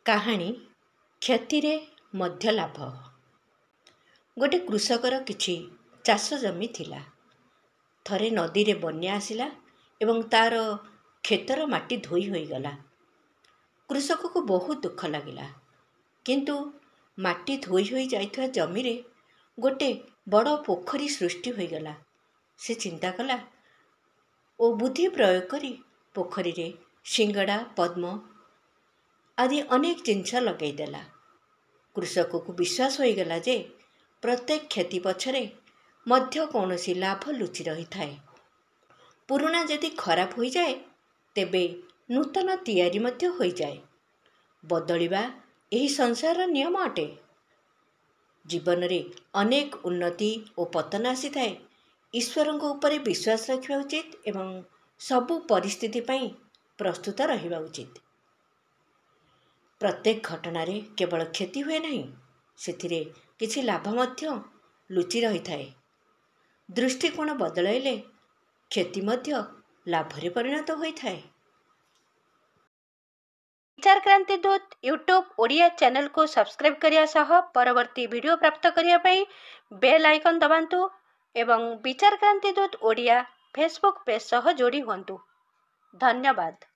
କାହାଣୀ କ୍ଷତିରେ ମଧ୍ୟ ଲାଭ। ଗୋଟେ କୃଷକର କିଛି ଚାଷ ଜମି ଥିଲା। ଥରେ ନଦୀରେ ବନ୍ୟା ଆସିଲା ଏବଂ ତାର କ୍ଷେତର ମାଟି ଧୋଇ ହୋଇଗଲା। କୃଷକକୁ ବହୁତ ଦୁଃଖ ଲାଗିଲା। କିନ୍ତୁ ମାଟି ଧୋଇ ହୋଇ ଯାଇଥିବା ଜମିରେ ଗୋଟେ ବଡ଼ ପୋଖରୀ ସୃଷ୍ଟି ହୋଇଗଲା। ସେ ଚିନ୍ତା କଲା ଓ ବୁଦ୍ଧି ପ୍ରୟୋଗ କରି ପୋଖରୀରେ ସିଙ୍ଗଡ଼ା, ପଦ୍ମ ଆଦି ଅନେକ ଜିନିଷ ଲଗାଇଦେଲା। କୃଷକକୁ ବିଶ୍ୱାସ ହୋଇଗଲା ଯେ ପ୍ରତ୍ୟେକ କ୍ଷତି ପଛରେ ମଧ୍ୟ କୌଣସି ଲାଭ ଲୁଚି ରହିଥାଏ। ପୁରୁଣା ଯଦି ଖରାପ ହୋଇଯାଏ ତେବେ ନୂତନ ତିଆରି ମଧ୍ୟ ହୋଇଯାଏ। ବଦଳିବା ଏହି ସଂସାରର ନିୟମ ଅଟେ। ଜୀବନରେ ଅନେକ ଉନ୍ନତି ଓ ପତନ ଆସିଥାଏ। ଈଶ୍ୱରଙ୍କ ଉପରେ ବିଶ୍ୱାସ ରଖିବା ଉଚିତ ଏବଂ ସବୁ ପରିସ୍ଥିତି ପାଇଁ ପ୍ରସ୍ତୁତ ରହିବା ଉଚିତ। ପ୍ରତ୍ୟେକ ଘଟଣାରେ କେବଳ କ୍ଷତି ହୁଏ ନାହିଁ, ସେଥିରେ କିଛି ଲାଭ ମଧ୍ୟ ଲୁଚି ରହିଥାଏ। ଦୃଷ୍ଟିକୋଣ ବଦଳାଇଲେ କ୍ଷତି ମଧ୍ୟ ଲାଭରେ ପରିଣତ ହୋଇଥାଏ। ବିଚାର କ୍ରାନ୍ତି ଦୂତ ୟୁଟ୍ୟୁବ୍ ଓଡ଼ିଆ ଚ୍ୟାନେଲକୁ ସବସ୍କ୍ରାଇବ୍ କରିବା ସହ ପରବର୍ତ୍ତୀ ଭିଡ଼ିଓ ପ୍ରାପ୍ତ କରିବା ପାଇଁ ବେଲ୍ ଆଇକନ୍ ଦବାନ୍ତୁ ଏବଂ ବିଚାର କ୍ରାନ୍ତି ଦୂତ ଓଡ଼ିଆ ଫେସବୁକ୍ ପେଜ୍ ସହ ଯୋଡ଼ି ହୁଅନ୍ତୁ। ଧନ୍ୟବାଦ।